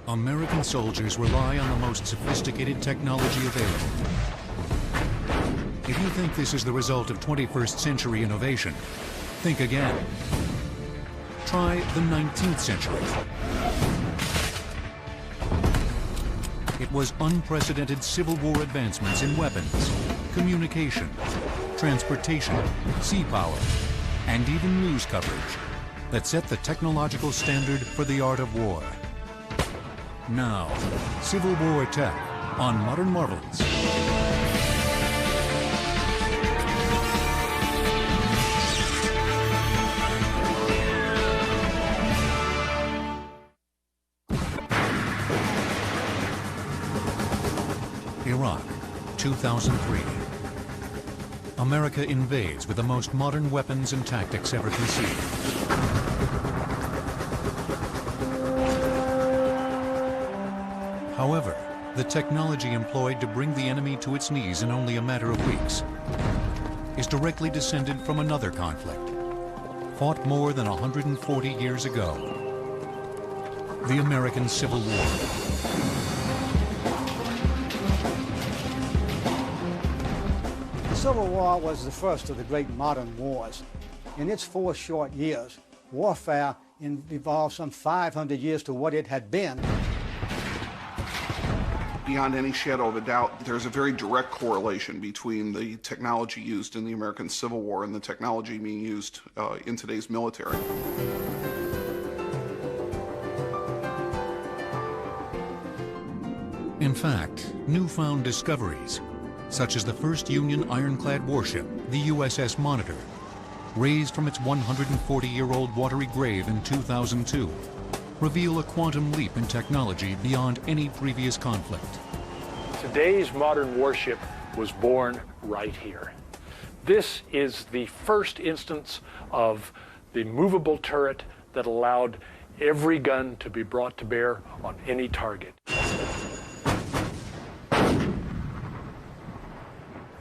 American soldiers rely on the most sophisticated technology available. If you think this is the result of 21st century innovation, think again. Try the 19th century. It was unprecedented Civil War advancements in weapons, communication, transportation, sea power, and even news coverage that set the technological standard for the art of war. Now, Civil War tech on Modern Marvels. Iraq, 2003. America invades with the most modern weapons and tactics ever conceived. However, the technology employed to bring the enemy to its knees in only a matter of weeks is directly descended from another conflict, fought more than 140 years ago, the American Civil War. The Civil War was the first of the great modern wars. In its 4 short years, warfare evolved some 500 years to what it had been. Beyond any shadow of a doubt, there's a very direct correlation between the technology used in the American Civil War and the technology being used in today's military. In fact, newfound discoveries, such as the first Union ironclad warship, the USS Monitor, raised from its 140-year-old watery grave in 2002, reveal a quantum leap in technology beyond any previous conflict. Today's modern warship was born right here. This is the first instance of the movable turret that allowed every gun to be brought to bear on any target.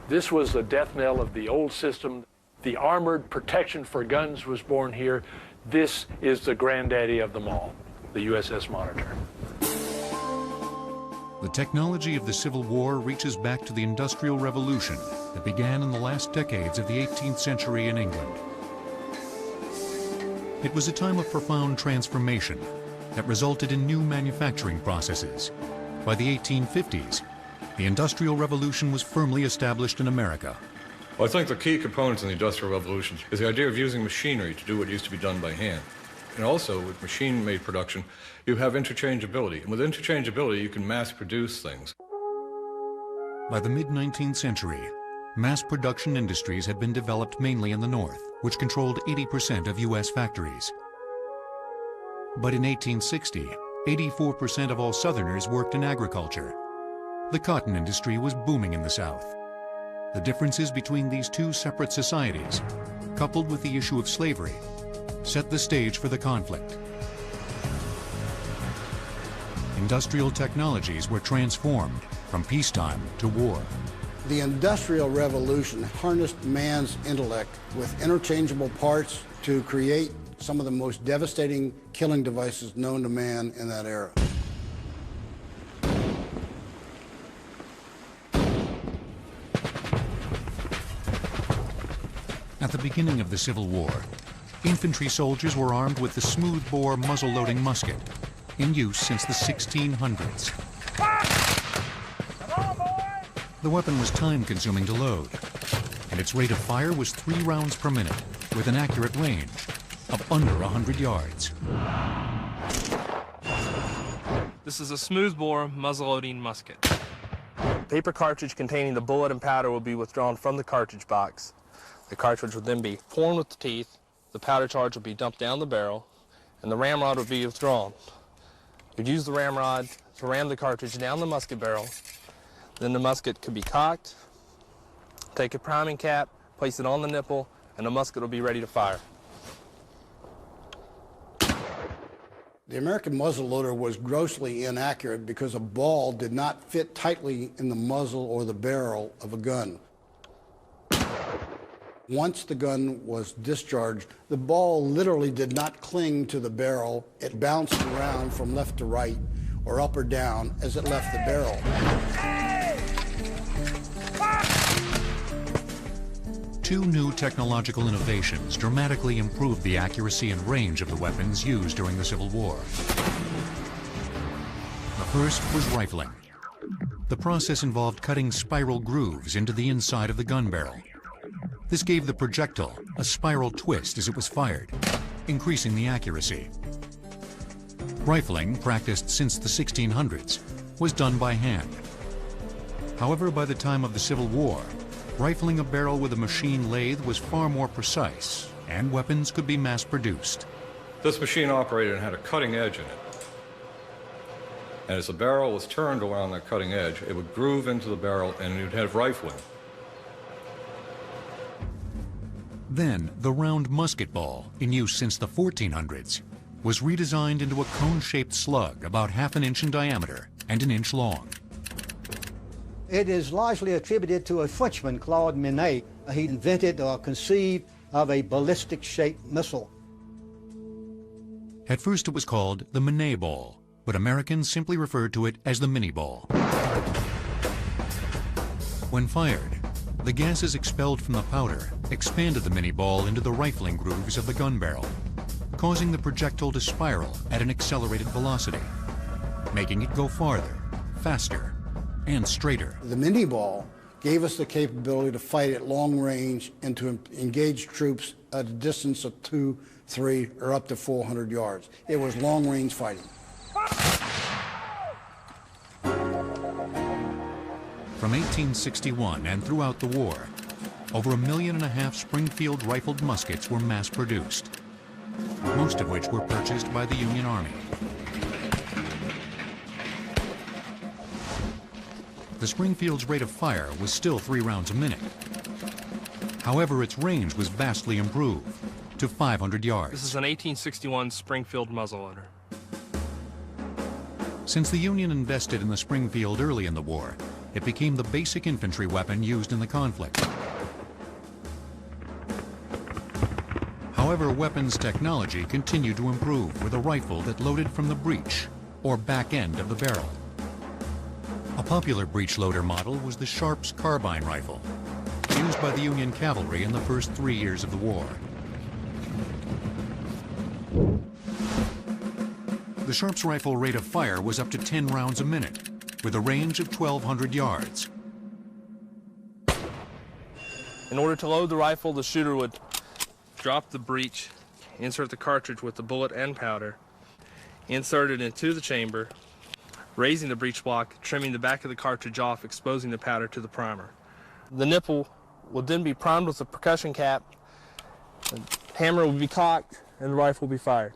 This was the death knell of the old system. The armored protection for guns was born here. This is the granddaddy of them all, the USS Monitor. The technology of the Civil War reaches back to the Industrial Revolution that began in the last decades of the 18th century in England. It was a time of profound transformation that resulted in new manufacturing processes. By the 1850s, the Industrial Revolution was firmly established in America. Well, I think the key components in the Industrial Revolution is the idea of using machinery to do what used to be done by hand. And also, with machine-made production, you have interchangeability. And with interchangeability, you can mass-produce things. By the mid-19th century, mass production industries had been developed mainly in the North, which controlled 80% of U.S. factories. But in 1860, 84% of all Southerners worked in agriculture. The cotton industry was booming in the South. The differences between these two separate societies, coupled with the issue of slavery, set the stage for the conflict. Industrial technologies were transformed from peacetime to war. The Industrial Revolution harnessed man's intellect with interchangeable parts to create some of the most devastating killing devices known to man in that era. At the beginning of the Civil War, infantry soldiers were armed with the smoothbore muzzle-loading musket, in use since the 1600s. The weapon was time-consuming to load, and its rate of fire was 3 rounds per minute, with an accurate range of under 100 yards. This is a smoothbore muzzle-loading musket. Paper cartridge containing the bullet and powder will be withdrawn from the cartridge box. The cartridge will then be formed with the teeth, the powder charge will be dumped down the barrel, and the ramrod will be withdrawn. You'd use the ramrod to ram the cartridge down the musket barrel. Then the musket could be cocked, take a priming cap, place it on the nipple, and the musket will be ready to fire. The American muzzleloader was grossly inaccurate because a ball did not fit tightly in the muzzle or the barrel of a gun. Once the gun was discharged, the ball literally did not cling to the barrel. It bounced around from left to right or up or down as it left the barrel. Two new technological innovations dramatically improved the accuracy and range of the weapons used during the Civil War. The first was rifling. The process involved cutting spiral grooves into the inside of the gun barrel. This gave the projectile a spiral twist as it was fired, increasing the accuracy. Rifling, practiced since the 1600s, was done by hand. However, by the time of the Civil War, rifling a barrel with a machine lathe was far more precise, and weapons could be mass-produced. This machine operated and had a cutting edge in it. And as the barrel was turned around that cutting edge, it would groove into the barrel and you'd have rifling. Then, the round musket ball, in use since the 1400s, was redesigned into a cone-shaped slug about ½ an inch in diameter and an inch long. It is largely attributed to a Frenchman, Claude Minié. He invented or conceived of a ballistic-shaped missile. At first it was called the Minié ball, but Americans simply referred to it as the mini ball. When fired, the gases expelled from the powder expanded the mini ball into the rifling grooves of the gun barrel, causing the projectile to spiral at an accelerated velocity, making it go farther, faster, and straighter. The mini ball gave us the capability to fight at long range and to engage troops at a distance of 2, 3, or up to 400 yards. It was long-range fighting. From 1861 and throughout the war, over 1.5 million Springfield rifled muskets were mass-produced, most of which were purchased by the Union Army. The Springfield's rate of fire was still 3 rounds a minute. However, its range was vastly improved to 500 yards. This is an 1861 Springfield muzzleloader. Since the Union invested in the Springfield early in the war, it became the basic infantry weapon used in the conflict. However, weapons technology continued to improve with a rifle that loaded from the breech, or back end of the barrel. A popular breech loader model was the Sharps carbine rifle, used by the Union cavalry in the first 3 years of the war. The Sharps rifle rate of fire was up to 10 rounds a minute, with a range of 1,200 yards. In order to load the rifle, the shooter would drop the breech, insert the cartridge with the bullet and powder, insert it into the chamber, raising the breech block, trimming the back of the cartridge off, exposing the powder to the primer. The nipple would then be primed with a percussion cap, the hammer would be cocked, and the rifle would be fired.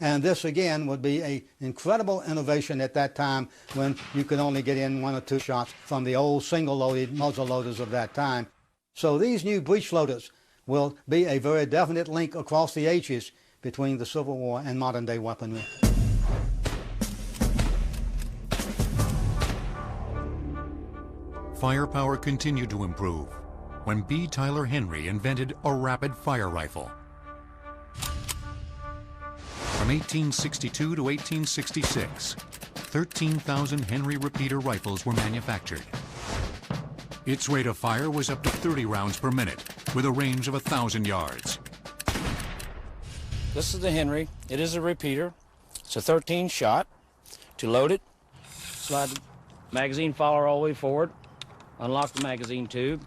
And this, again, would be an incredible innovation at that time when you could only get in 1 or 2 shots from the old single-loaded muzzle loaders of that time. So these new breech loaders will be a very definite link across the ages between the Civil War and modern-day weaponry. Firepower continued to improve when B. Tyler Henry invented a rapid-fire rifle. From 1862 to 1866, 13,000 Henry repeater rifles were manufactured. Its rate of fire was up to 30 rounds per minute, with a range of 1,000 yards. This is the Henry. It is a repeater. It's a 13 shot. To load it, slide the magazine follower all the way forward, unlock the magazine tube.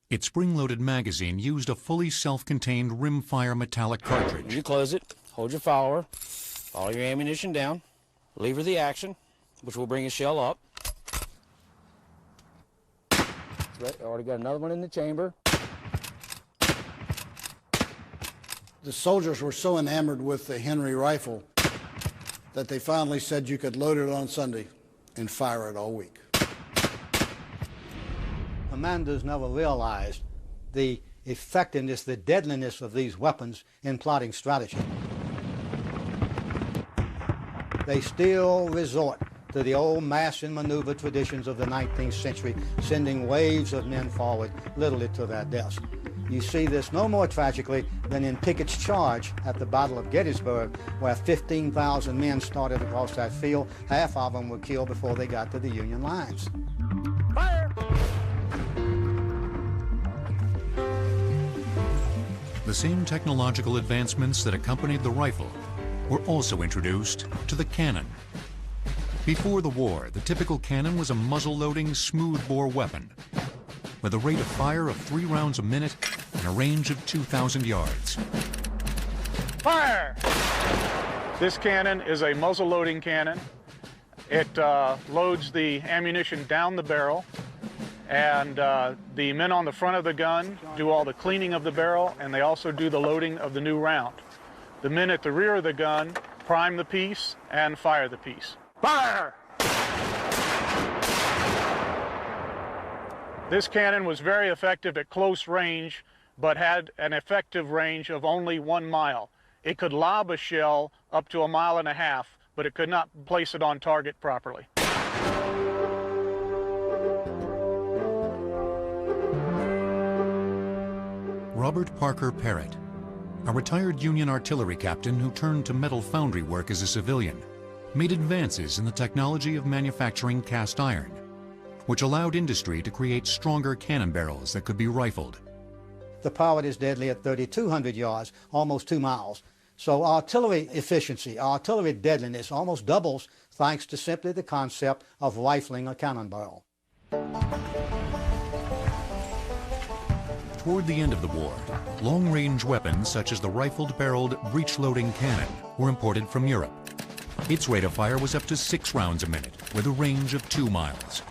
Its spring-loaded magazine used a fully self-contained rimfire metallic cartridge. You close it, hold your follower, follow your ammunition down, lever the action, which will bring a shell up. Right, already got another one in the chamber. The soldiers were so enamored with the Henry rifle that they finally said you could load it on Sunday and fire it all week. Commanders never realized the effectiveness, the deadliness of these weapons in plotting strategy. They still resort to the old mass and maneuver traditions of the 19th century, sending waves of men forward, literally to their deaths. You see this no more tragically than in Pickett's charge at the Battle of Gettysburg, where 15,000 men started across that field. Half of them were killed before they got to the Union lines. Fire! The same technological advancements that accompanied the rifle were also introduced to the cannon. Before the war, the typical cannon was a muzzle-loading, smoothbore weapon with a rate of fire of 3 rounds a minute and a range of 2,000 yards. Fire! This cannon is a muzzle-loading cannon. It loads the ammunition down the barrel, and the men on the front of the gun do all the cleaning of the barrel, and they also do the loading of the new round. The men at the rear of the gun prime the piece and fire the piece. Fire! This cannon was very effective at close range, but had an effective range of only 1 mile. It could lob a shell up to 1.5 miles, but it could not place it on target properly. Robert Parker Parrott, a retired Union artillery captain who turned to metal foundry work as a civilian, made advances in the technology of manufacturing cast iron, which allowed industry to create stronger cannon barrels that could be rifled. The powder is deadly at 3,200 yards, almost 2 miles. So artillery efficiency, artillery deadliness almost doubles thanks to simply the concept of rifling a cannon barrel. Toward the end of the war, long-range weapons such as the rifled-barreled breech-loading cannon were imported from Europe. Its rate of fire was up to 6 rounds a minute, with a range of 2 miles.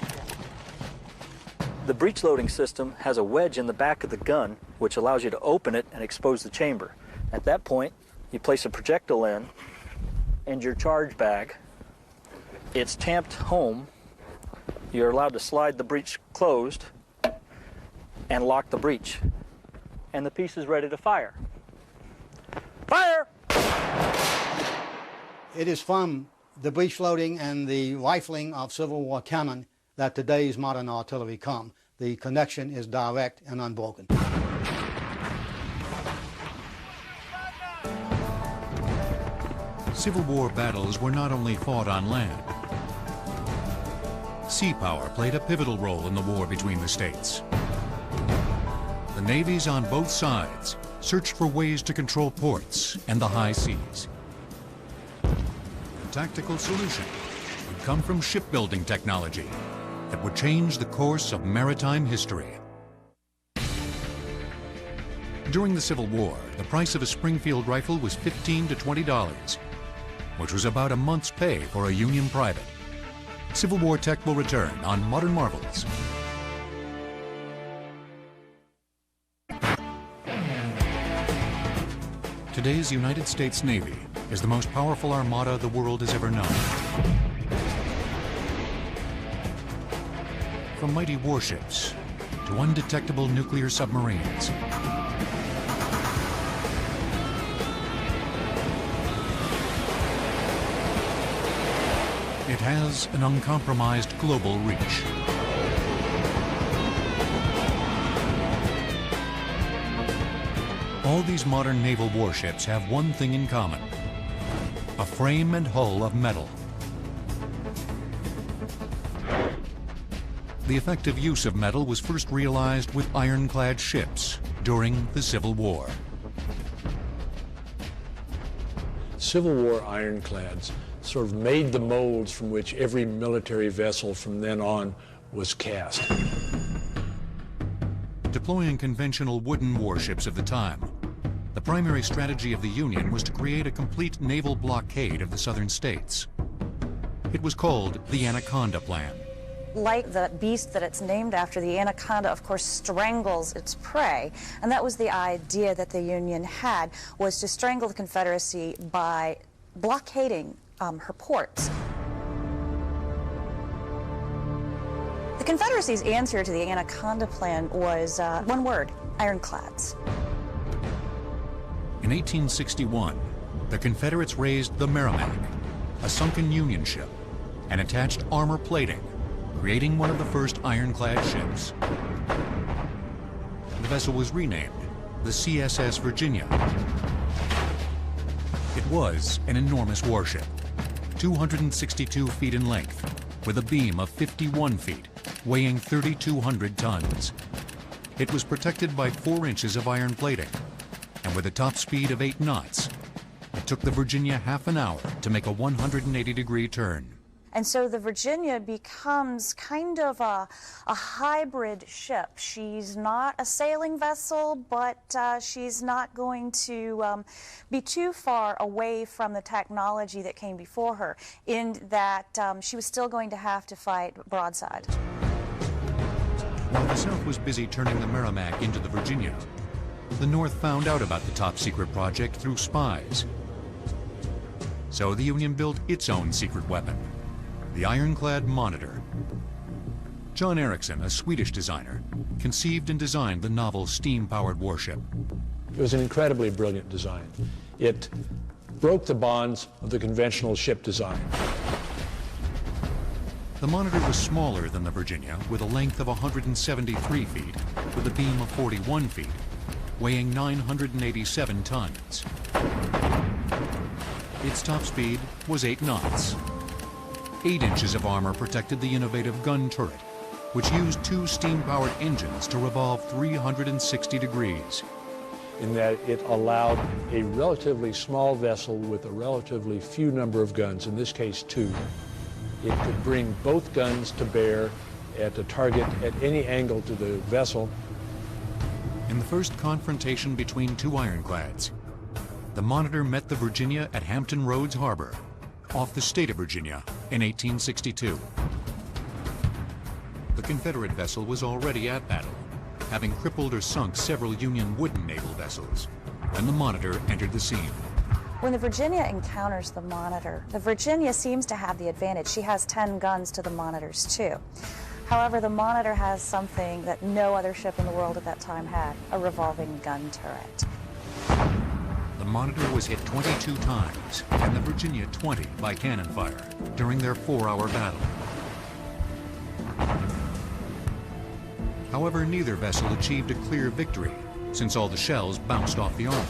The breech loading system has a wedge in the back of the gun, which allows you to open it and expose the chamber. At that point, you place a projectile in and your charge bag. It's tamped home. You're allowed to slide the breech closed and lock the breech. And the piece is ready to fire. Fire! It is from the breech loading and the rifling of Civil War cannon that today's modern artillery come. The connection is direct and unbroken. Civil War battles were not only fought on land. Sea power played a pivotal role in the war between the states. The navies on both sides searched for ways to control ports and the high seas. The tactical solution would come from shipbuilding technology that would change the course of maritime history. During the Civil War, the price of a Springfield rifle was $15 to $20, which was about a month's pay for a Union private. Civil War tech will return on Modern Marvels. Today's United States Navy is the most powerful armada the world has ever known. From mighty warships to undetectable nuclear submarines. It has an uncompromised global reach. All these modern naval warships have one thing in common: a frame and hull of metal. The effective use of metal was first realized with ironclad ships during the Civil War. Civil War ironclads sort of made the molds from which every military vessel from then on was cast. Deploying conventional wooden warships of the time, the primary strategy of the Union was to create a complete naval blockade of the southern states. It was called the Anaconda Plan. Like the beast that it's named after, the anaconda, of course, strangles its prey. And that was the idea that the Union had, was to strangle the Confederacy by blockading her ports. The Confederacy's answer to the Anaconda Plan was one word: ironclads. In 1861, the Confederates raised the Merrimac, a sunken Union ship, and attached armor plating, creating one of the first ironclad ships. The vessel was renamed the CSS Virginia. It was an enormous warship, 262 feet in length, with a beam of 51 feet, weighing 3,200 tons. It was protected by 4 inches of iron plating, and with a top speed of 8 knots, it took the Virginia half an hour to make a 180-degree turn. And so the Virginia becomes kind of a hybrid ship. She's not a sailing vessel, but she's not going to be too far away from the technology that came before her, in that she was still going to have to fight broadside. While the South was busy turning the Merrimack into the Virginia, the North found out about the top-secret project through spies. So the Union built its own secret weapon, the ironclad Monitor. John Ericsson, a Swedish designer, conceived and designed the novel steam-powered warship. It was an incredibly brilliant design. It broke the bonds of the conventional ship design. The Monitor was smaller than the Virginia, with a length of 173 feet, with a beam of 41 feet, weighing 987 tons. Its top speed was 8 knots. 8 inches of armor protected the innovative gun turret, which used 2 steam-powered engines to revolve 360 degrees. In that it allowed a relatively small vessel with a relatively few number of guns, in this case 2. It could bring both guns to bear at a target at any angle to the vessel. In the first confrontation between 2 ironclads, the Monitor met the Virginia at Hampton Roads Harbor, off the state of Virginia, in 1862. The Confederate vessel was already at battle, having crippled or sunk several Union wooden naval vessels, and the Monitor entered the scene. When the Virginia encounters the Monitor, the Virginia seems to have the advantage. She has 10 guns to the Monitor's 2. However, the Monitor has something that no other ship in the world at that time had, a revolving gun turret. The Monitor was hit 22 times, and the Virginia 20 by cannon fire during their 4-hour battle. However, neither vessel achieved a clear victory, since all the shells bounced off the armor.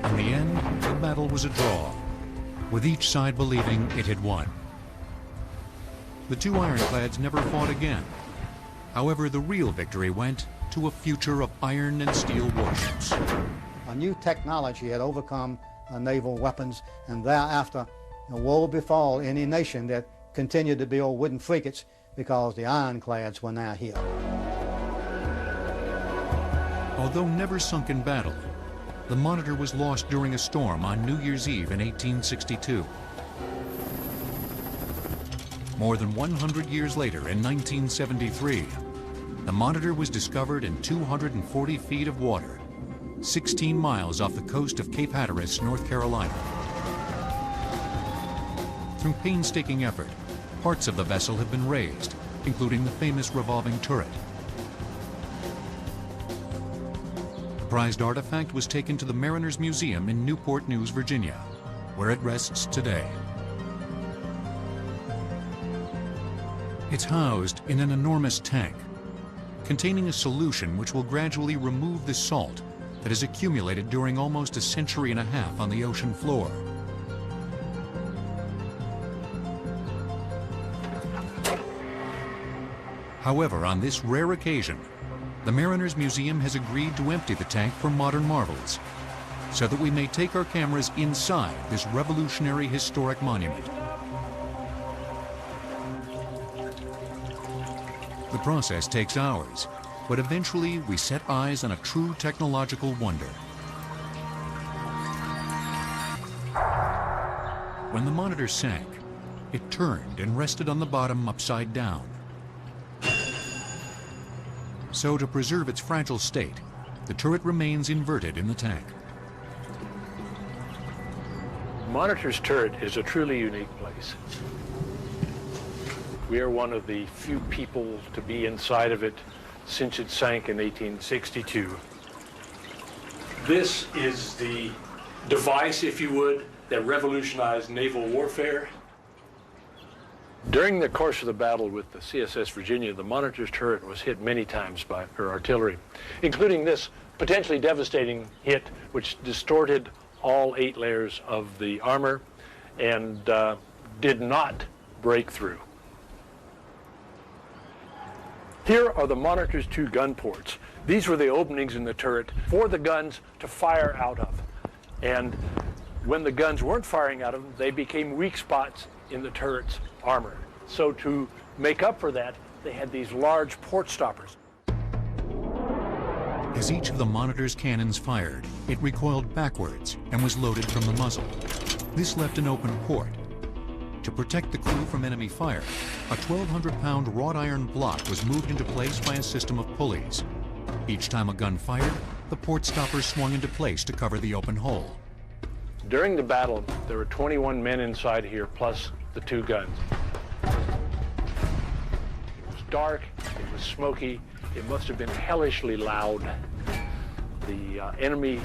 In the end, the battle was a draw, with each side believing it had won. The 2 ironclads never fought again. However, the real victory went to a future of iron and steel warships. A new technology had overcome naval weapons, and thereafter woe befall any nation that continued to build wooden frigates, because the ironclads were now here. Although never sunk in battle, the Monitor was lost during a storm on New Year's Eve in 1862. More than 100 years later, in 1973, the Monitor was discovered in 240 feet of water, 16 miles off the coast of Cape Hatteras, North Carolina. Through painstaking effort, parts of the vessel have been raised, including the famous revolving turret. The prized artifact was taken to the Mariners Museum in Newport News, Virginia, where it rests today. It's housed in an enormous tank, containing a solution which will gradually remove the salt that has accumulated during almost a century and a half on the ocean floor. However, on this rare occasion, the Mariners Museum has agreed to empty the tank for modern marvels, so that we may take our cameras inside this revolutionary historic monument. The process takes hours, but eventually we set eyes on a true technological wonder. When the Monitor sank, it turned and rested on the bottom upside down. So to preserve its fragile state, the turret remains inverted in the tank. Monitor's turret is a truly unique place. We are one of the few people to be inside of it since it sank in 1862. This is the device, if you would, that revolutionized naval warfare. During the course of the battle with the CSS Virginia, the Monitor's turret was hit many times by her artillery, including this potentially devastating hit, which distorted all 8 layers of the armor and did not break through. Here are the Monitor's 2 gun ports. These were the openings in the turret for the guns to fire out of. And when the guns weren't firing out of them, they became weak spots in the turret's armor. So to make up for that, they had these large port stoppers. As each of the Monitor's cannons fired, it recoiled backwards and was loaded from the muzzle. This left an open port. To protect the crew from enemy fire, a 1,200-pound wrought iron block was moved into place by a system of pulleys. Each time a gun fired, the port stoppers swung into place to cover the open hole. During the battle, there were 21 men inside here, plus the 2 guns. It was dark, it was smoky, it must have been hellishly loud. The enemy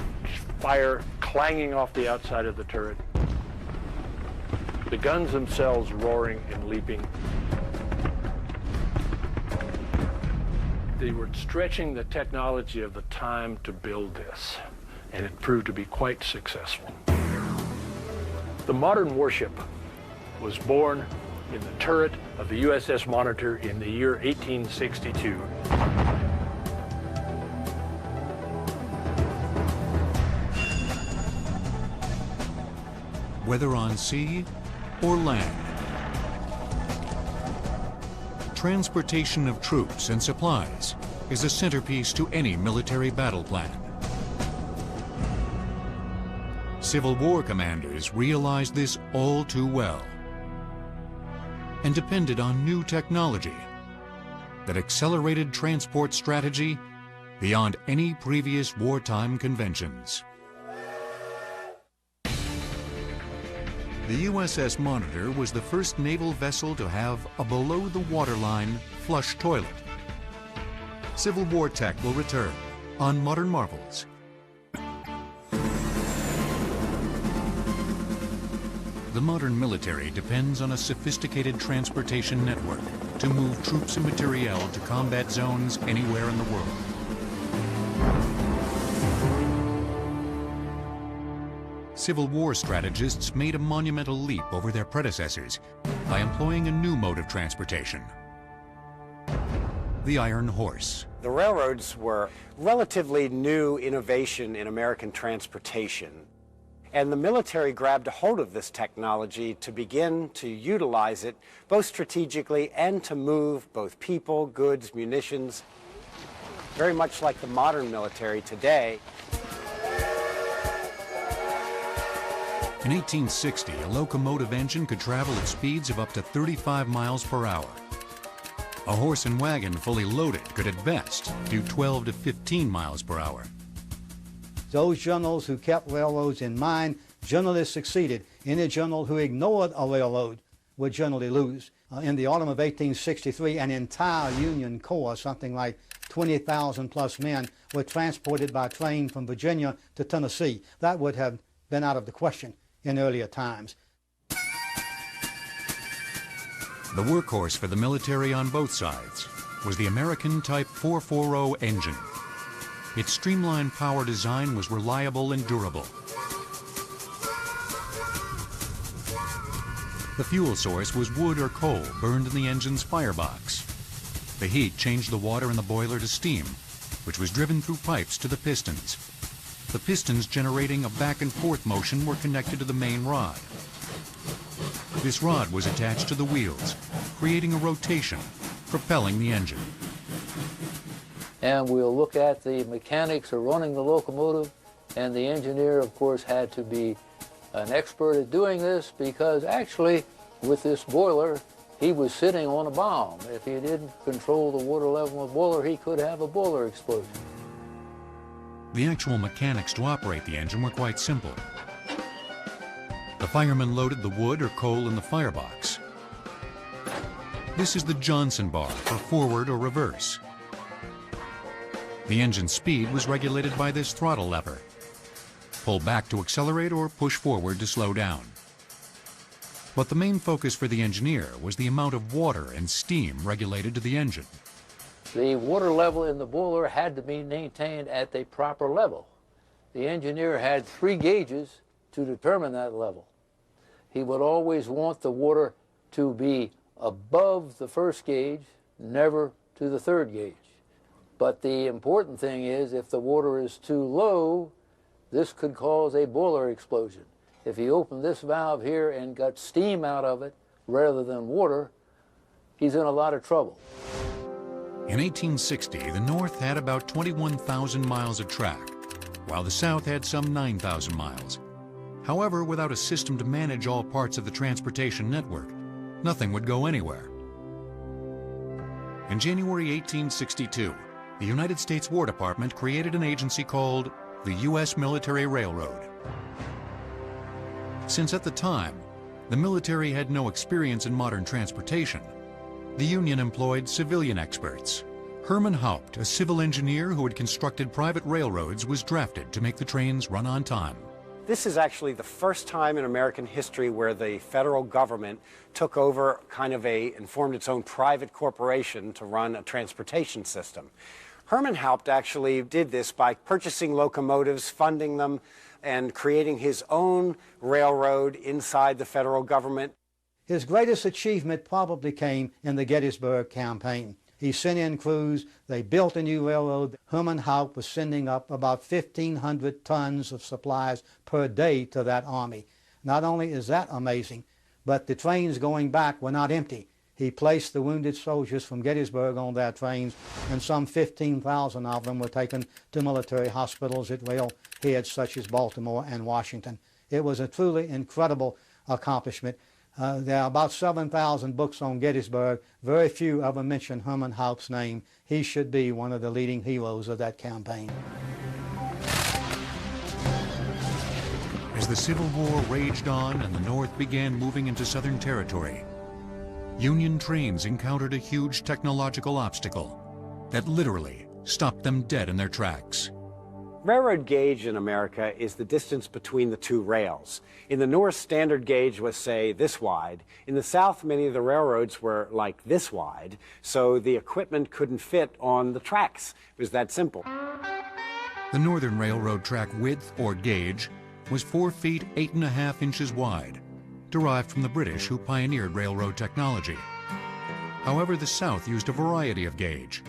fire clanging off the outside of the turret. The guns themselves roaring and leaping. They were stretching the technology of the time to build this, and it proved to be quite successful. The modern warship was born in the turret of the USS Monitor in the year 1862. Whether on sea or land, transportation of troops and supplies is a centerpiece to any military battle plan. Civil War commanders realized this all too well and depended on new technology that accelerated transport strategy beyond any previous wartime conventions. The USS Monitor was the first naval vessel to have a below-the-waterline flush toilet. Civil War tech will return on Modern Marvels. The modern military depends on a sophisticated transportation network to move troops and materiel to combat zones anywhere in the world. Civil War strategists made a monumental leap over their predecessors by employing a new mode of transportation, the Iron Horse. The railroads were relatively new innovation in American transportation, and the military grabbed a hold of this technology to begin to utilize it both strategically and to move both people, goods, munitions, very much like the modern military today. In 1860, a locomotive engine could travel at speeds of up to 35 miles per hour. A horse and wagon fully loaded could at best do 12 to 15 miles per hour. Those generals who kept railroads in mind generally succeeded. Any general who ignored a railroad would generally lose. In the autumn of 1863, an entire Union Corps, something like 20,000 plus men, were transported by train from Virginia to Tennessee. That would have been out of the question in earlier times. The workhorse for the military on both sides was the American Type 440 engine. Its streamlined power design was reliable and durable. The fuel source was wood or coal burned in the engine's firebox. The heat changed the water in the boiler to steam, which was driven through pipes to the pistons. The pistons generating a back and forth motion were connected to the main rod. This rod was attached to the wheels, creating a rotation, propelling the engine. And we'll look at the mechanics of running the locomotive, and the engineer, of course, had to be an expert at doing this because actually, with this boiler, he was sitting on a bomb. If he didn't control the water level of the boiler, he could have a boiler explosion. The actual mechanics to operate the engine were quite simple. The fireman loaded the wood or coal in the firebox. This is the Johnson bar for forward or reverse. The engine speed was regulated by this throttle lever. Pull back to accelerate or push forward to slow down. But the main focus for the engineer was the amount of water and steam regulated to the engine. The water level in the boiler had to be maintained at the proper level. The engineer had 3 gauges to determine that level. He would always want the water to be above the first gauge, never to the 3rd gauge. But the important thing is, if the water is too low, this could cause a boiler explosion. If he opened this valve here and got steam out of it rather than water, he's in a lot of trouble. In 1860, the North had about 21,000 miles of track, while the South had some 9,000 miles. However, without a system to manage all parts of the transportation network, nothing would go anywhere. In January 1862, the United States War Department created an agency called the U.S. Military Railroad. Since at the time, the military had no experience in modern transportation, the Union employed civilian experts. Herman Haupt, a civil engineer who had constructed private railroads, was drafted to make the trains run on time. This is actually the first time in American history where the federal government took over and formed its own private corporation to run a transportation system. Herman Haupt actually did this by purchasing locomotives, funding them, and creating his own railroad inside the federal government. His greatest achievement probably came in the Gettysburg campaign. He sent in crews, they built a new railroad. Herman Haupt was sending up about 1,500 tons of supplies per day to that army. Not only is that amazing, but the trains going back were not empty. He placed the wounded soldiers from Gettysburg on their trains, and some 15,000 of them were taken to military hospitals at railheads such as Baltimore and Washington. It was a truly incredible accomplishment. There are about 7,000 books on Gettysburg. Very few ever mention Herman Haupt's name. He should be one of the leading heroes of that campaign. As the Civil War raged on and the North began moving into Southern territory, Union trains encountered a huge technological obstacle that literally stopped them dead in their tracks. Railroad gauge in America is the distance between the 2 rails. In the North, standard gauge was, say, this wide. In the South, many of the railroads were like this wide, so the equipment couldn't fit on the tracks. It was that simple. The Northern Railroad track width, or gauge, was 4 feet 8.5 inches wide, derived from the British who pioneered railroad technology. However, the South used a variety of gauge.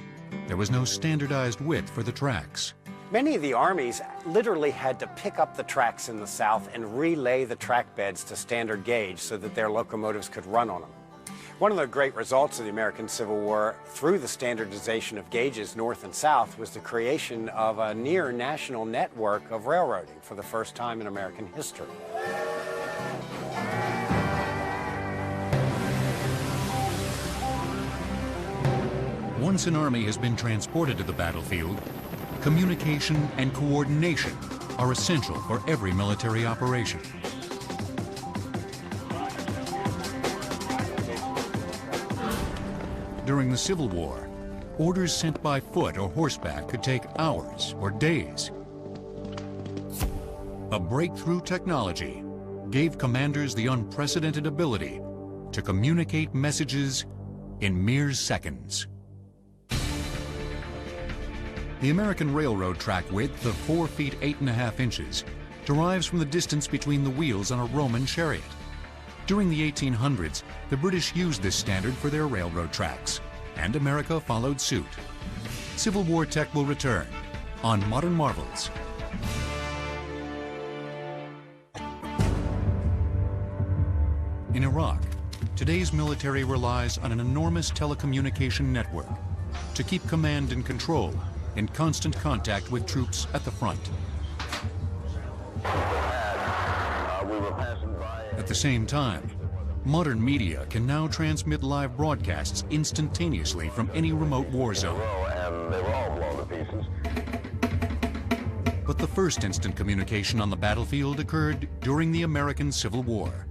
There was no standardized width for the tracks. Many of the armies literally had to pick up the tracks in the South and relay the track beds to standard gauge so that their locomotives could run on them. One of the great results of the American Civil War through the standardization of gauges north and south was the creation of a near national network of railroading for the first time in American history. Once an army has been transported to the battlefield, communication and coordination are essential for every military operation. During the Civil War, orders sent by foot or horseback could take hours or days. A breakthrough technology gave commanders the unprecedented ability to communicate messages in mere seconds. The American railroad track width of 4 feet 8.5 inches derives from the distance between the wheels on a Roman chariot. During the 1800s, the British used this standard for their railroad tracks, and America followed suit. Civil War tech will return on Modern Marvels. In Iraq, today's military relies on an enormous telecommunication network to keep command and control in constant contact with troops at the front. At the same time, modern media can now transmit live broadcasts instantaneously from any remote war zone. But the first instant communication on the battlefield occurred during the American Civil War.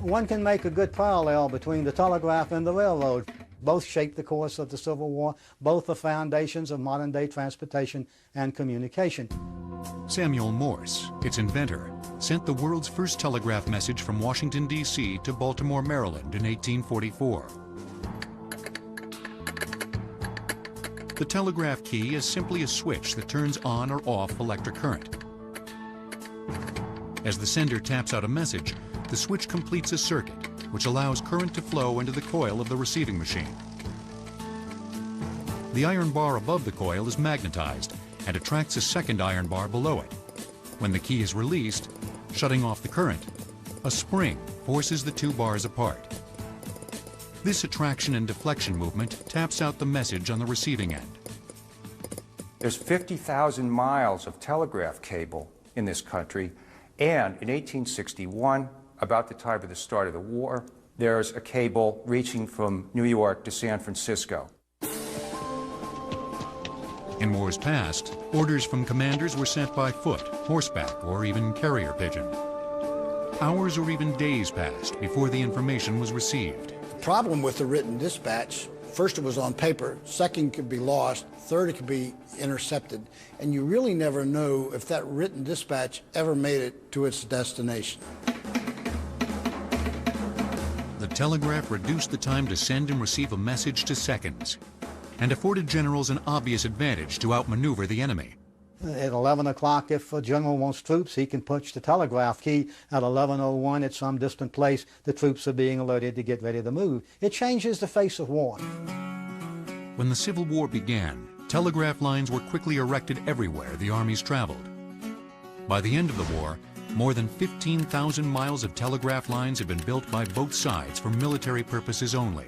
One can make a good parallel between the telegraph and the railroad. Both shaped the course of the Civil War, both the foundations of modern-day transportation and communication. Samuel Morse, its inventor, sent the world's first telegraph message from Washington, D.C. to Baltimore, Maryland in 1844. The telegraph key is simply a switch that turns on or off electric current. As the sender taps out a message, the switch completes a circuit, which allows current to flow into the coil of the receiving machine. The iron bar above the coil is magnetized and attracts a second iron bar below it. When the key is released, shutting off the current, a spring forces the two bars apart. This attraction and deflection movement taps out the message on the receiving end. There's 50,000 miles of telegraph cable in this country, and in 1861, about the time of the start of the war, there's a cable reaching from New York to San Francisco. In wars past, orders from commanders were sent by foot, horseback, or even carrier pigeon. Hours or even days passed before the information was received. The problem with the written dispatch, first it was on paper, second it could be lost, third it could be intercepted, and you really never know if that written dispatch ever made it to its destination. The telegraph reduced the time to send and receive a message to seconds, and afforded generals an obvious advantage to outmaneuver the enemy. At 11 o'clock, if a general wants troops, he can push the telegraph key. At 11:01, at some distant place, the troops are being alerted to get ready to move. It changes the face of war. When the Civil War began, telegraph lines were quickly erected everywhere the armies traveled. By the end of the war, more than 15,000 miles of telegraph lines had been built by both sides for military purposes only.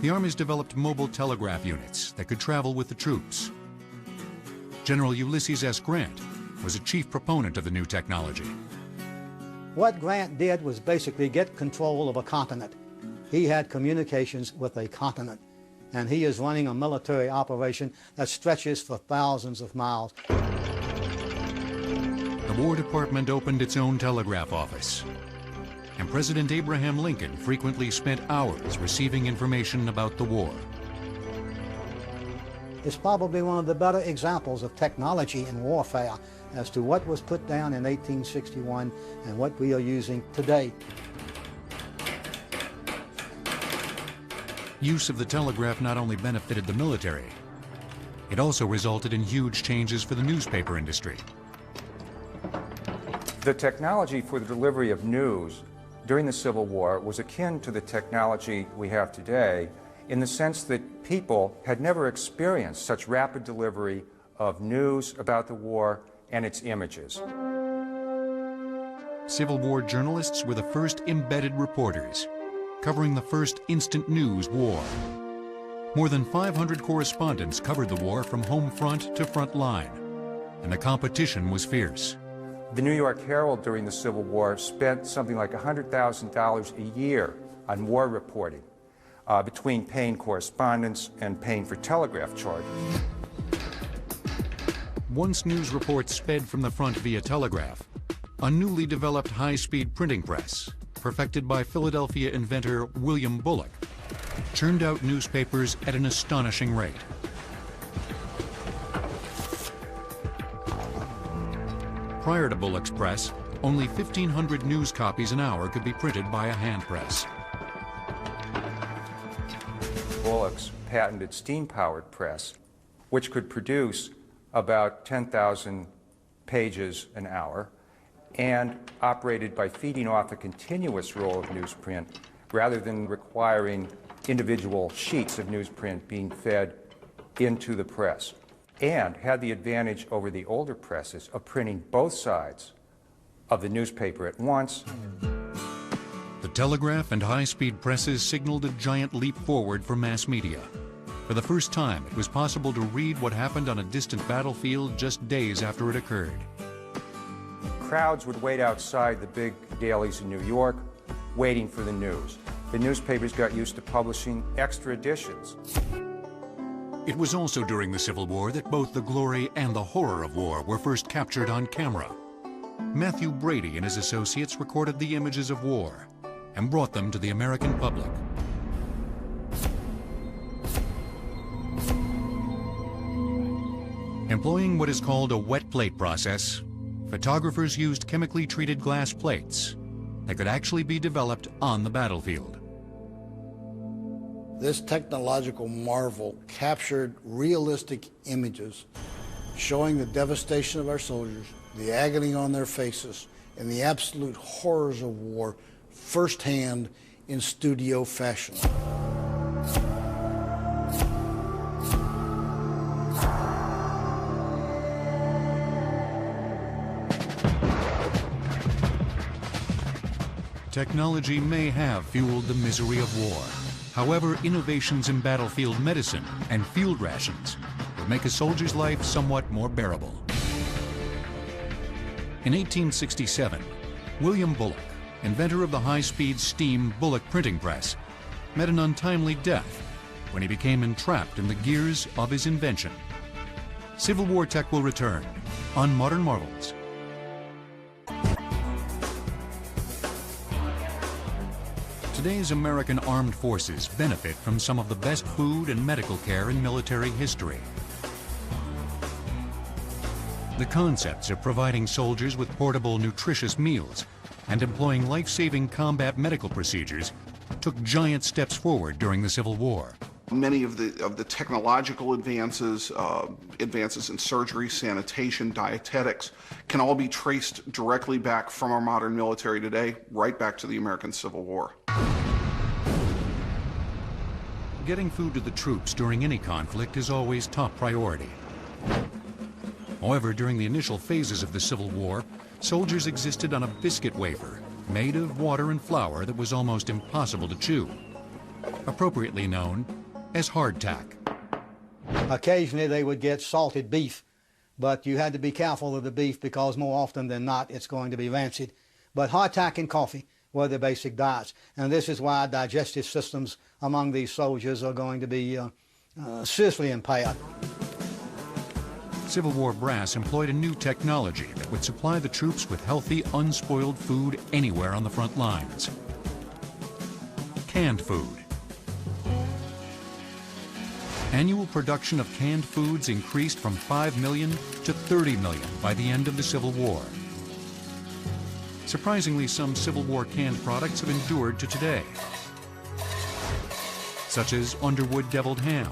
The armies developed mobile telegraph units that could travel with the troops. General Ulysses S. Grant was a chief proponent of the new technology. What Grant did was basically get control of a continent. He had communications with a continent, and he is running a military operation that stretches for thousands of miles. The War Department opened its own telegraph office, and President Abraham Lincoln frequently spent hours receiving information about the war. It's probably one of the better examples of technology in warfare as to what was put down in 1861 and what we are using today. Use of the telegraph not only benefited the military, it also resulted in huge changes for the newspaper industry. The technology for the delivery of news during the Civil War was akin to the technology we have today, in the sense that people had never experienced such rapid delivery of news about the war and its images. Civil War journalists were the first embedded reporters, covering the first instant news war. More than 500 correspondents covered the war from home front to front line, and the competition was fierce. The New York Herald during the Civil War spent something like $100,000 a year on war reporting, between paying correspondents and paying for telegraph charges. Once news reports sped from the front via telegraph, a newly developed high-speed printing press, perfected by Philadelphia inventor William Bullock, churned out newspapers at an astonishing rate. Prior to Bullock's press, only 1,500 news copies an hour could be printed by a hand press. Bullock's patented steam-powered press, which could produce about 10,000 pages an hour, and operated by feeding off a continuous roll of newsprint rather than requiring individual sheets of newsprint being fed into the press, and had the advantage over the older presses of printing both sides of the newspaper at once. The telegraph and high-speed presses signaled a giant leap forward for mass media. For the first time, it was possible to read what happened on a distant battlefield just days after it occurred. Crowds would wait outside the big dailies in New York, waiting for the news. The newspapers got used to publishing extra editions. It was also during the Civil War that both the glory and the horror of war were first captured on camera. Matthew Brady and his associates recorded the images of war and brought them to the American public. Employing what is called a wet plate process, photographers used chemically treated glass plates that could actually be developed on the battlefield. This technological marvel captured realistic images showing the devastation of our soldiers, the agony on their faces, and the absolute horrors of war firsthand in studio fashion. Technology may have fueled the misery of war. However, innovations in battlefield medicine and field rations would make a soldier's life somewhat more bearable. In 1867, William Bullock, inventor of the high-speed steam Bullock printing press, met an untimely death when he became entrapped in the gears of his invention. Civil War tech will return on Modern Marvels. Today's American armed forces benefit from some of the best food and medical care in military history. The concepts of providing soldiers with portable, nutritious meals and employing life-saving combat medical procedures took giant steps forward during the Civil War. Many of the technological advances, advances in surgery, sanitation, dietetics, can all be traced directly back from our modern military today, right back to the American Civil War. Getting food to the troops during any conflict is always top priority. However, during the initial phases of the Civil War, soldiers existed on a biscuit wafer made of water and flour that was almost impossible to chew, appropriately known as hardtack. Occasionally they would get salted beef, but you had to be careful of the beef because more often than not it's going to be rancid. But hardtack and coffee were the basic diets, and this is why digestive systems among these soldiers are going to be seriously impaired. Civil War brass employed a new technology that would supply the troops with healthy, unspoiled food anywhere on the front lines. Canned food. Annual production of canned foods increased from 5 million to 30 million by the end of the Civil War. Surprisingly, some Civil War canned products have endured to today, such as Underwood deviled ham,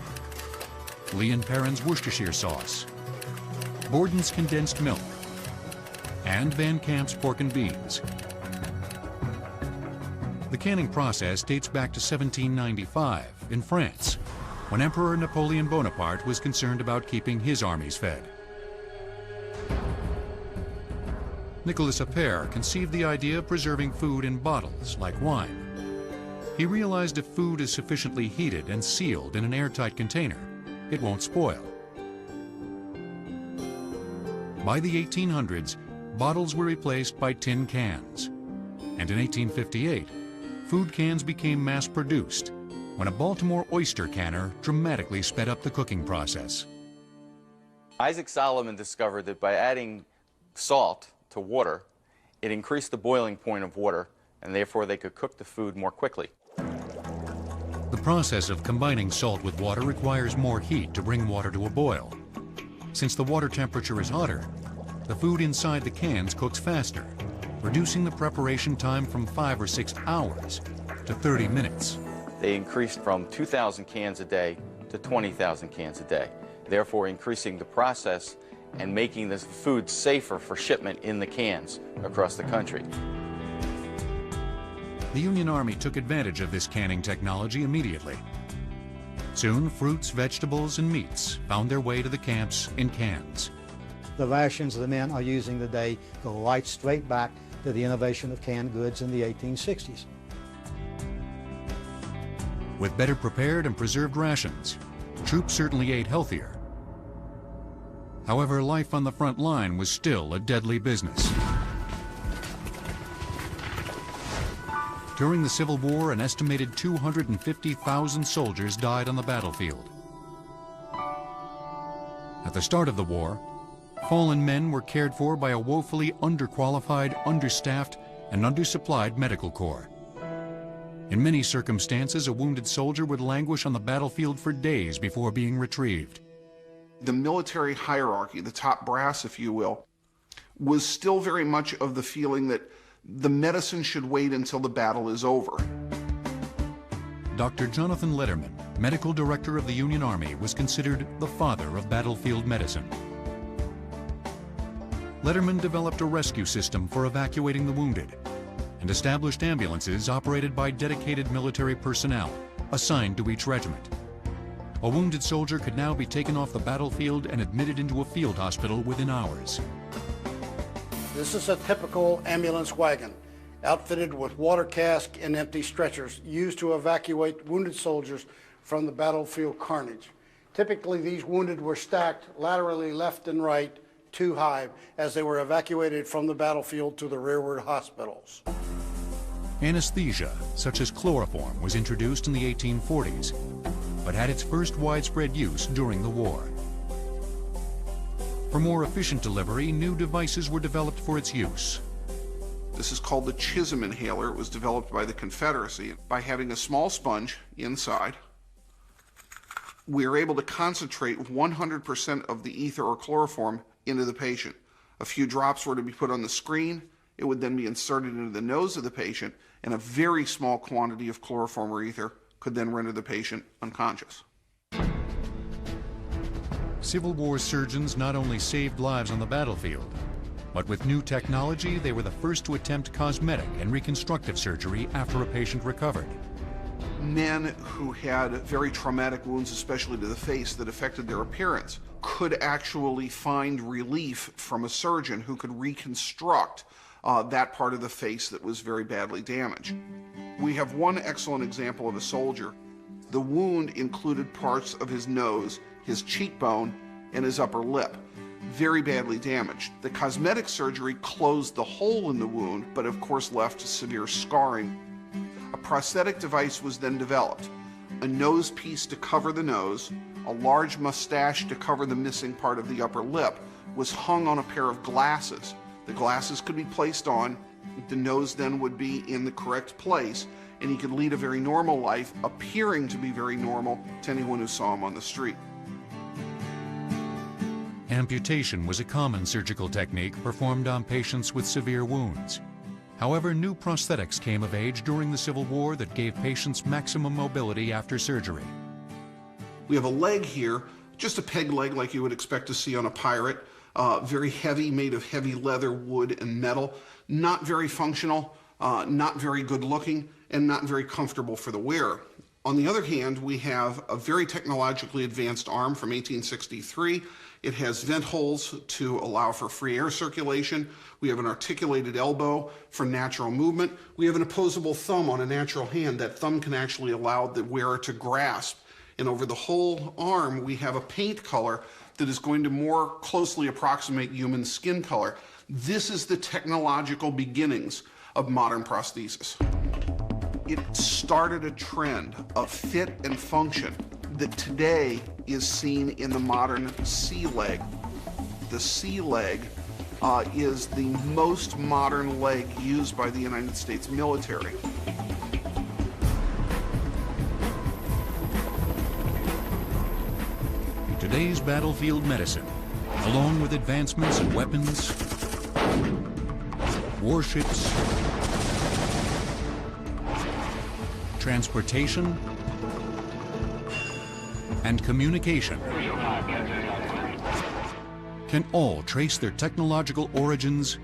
Lee & Perrin's Worcestershire sauce, Borden's condensed milk, and Van Camp's pork and beans. The canning process dates back to 1795 in France, when Emperor Napoleon Bonaparte was concerned about keeping his armies fed. Nicolas Appert conceived the idea of preserving food in bottles like wine. He realized if food is sufficiently heated and sealed in an airtight container, it won't spoil. By the 1800s, bottles were replaced by tin cans. And in 1858, food cans became mass-produced when a Baltimore oyster canner dramatically sped up the cooking process. Isaac Solomon discovered that by adding salt to water, it increased the boiling point of water, and therefore they could cook the food more quickly. The process of combining salt with water requires more heat to bring water to a boil. Since the water temperature is hotter, the food inside the cans cooks faster, reducing the preparation time from 5 or 6 hours to 30 minutes. They increased from 2,000 cans a day to 20,000 cans a day, therefore increasing the process and making the food safer for shipment in the cans across the country. The Union Army took advantage of this canning technology immediately. Soon, fruits, vegetables, and meats found their way to the camps in cans. The rations the men are using today go right straight back to the innovation of canned goods in the 1860s. With better prepared and preserved rations, troops certainly ate healthier. However, life on the front line was still a deadly business. During the Civil War, an estimated 250,000 soldiers died on the battlefield. At the start of the war, fallen men were cared for by a woefully underqualified, understaffed, and undersupplied medical corps. In many circumstances, a wounded soldier would languish on the battlefield for days before being retrieved. The military hierarchy, the top brass, if you will, was still very much of the feeling that the medicine should wait until the battle is over. Dr. Jonathan Letterman, medical director of the Union Army, was considered the father of battlefield medicine. Letterman developed a rescue system for evacuating the wounded and established ambulances operated by dedicated military personnel assigned to each regiment. A wounded soldier could now be taken off the battlefield and admitted into a field hospital within hours. This is a typical ambulance wagon, outfitted with water cask and empty stretchers used to evacuate wounded soldiers from the battlefield carnage. Typically, these wounded were stacked laterally left and right, too high, as they were evacuated from the battlefield to the rearward hospitals. Anesthesia, such as chloroform, was introduced in the 1840s, but had its first widespread use during the war. For more efficient delivery, new devices were developed for its use. This is called the Chisholm inhaler. It was developed by the Confederacy. By having a small sponge inside, we are able to concentrate 100% of the ether or chloroform into the patient. A few drops were to be put on the screen. It would then be inserted into the nose of the patient, and a very small quantity of chloroform or ether could then render the patient unconscious. Civil War surgeons not only saved lives on the battlefield, but with new technology, they were the first to attempt cosmetic and reconstructive surgery after a patient recovered. Men who had very traumatic wounds, especially to the face, that affected their appearance, could actually find relief from a surgeon who could reconstruct that part of the face that was very badly damaged. We have one excellent example of a soldier. The wound included parts of his nose, his cheekbone, and his upper lip, very badly damaged. The cosmetic surgery closed the hole in the wound, but of course left severe scarring. A prosthetic device was then developed, a nose piece to cover the nose, a large mustache to cover the missing part of the upper lip, was hung on a pair of glasses. The glasses could be placed on, the nose then would be in the correct place, and he could lead a very normal life, appearing to be very normal to anyone who saw him on the street. Amputation was a common surgical technique performed on patients with severe wounds. However, new prosthetics came of age during the Civil War that gave patients maximum mobility after surgery. We have a leg here, just a peg leg like you would expect to see on a pirate, very heavy, made of heavy leather, wood, and metal, not very functional, not very good looking, and not very comfortable for the wearer. On the other hand, we have a very technologically advanced arm from 1863. It has vent holes to allow for free air circulation. We have an articulated elbow for natural movement. We have an opposable thumb on a natural hand. That thumb can actually allow the wearer to grasp. And over the whole arm, we have a paint color that is going to more closely approximate human skin color. This is the technological beginnings of modern prosthesis. It started a trend of fit and function that today is seen in the modern sea leg. The sea leg is the most modern leg used by the United States military. Today's battlefield medicine, along with advancements in weapons, warships, transportation, and communication, can all trace their technological origins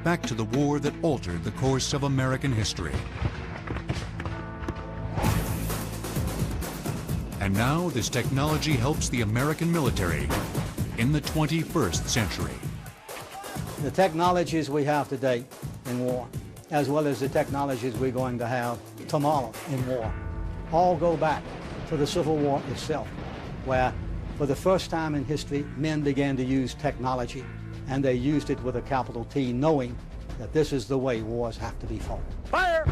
back to the war that altered the course of American history. And now this technology helps the American military in the 21st century. The technologies we have today in war, as well as the technologies we're going to have tomorrow in war, all go back to the Civil War itself, where for the first time in history, men began to use technology, and they used it with a capital T, knowing that this is the way wars have to be fought. Fire!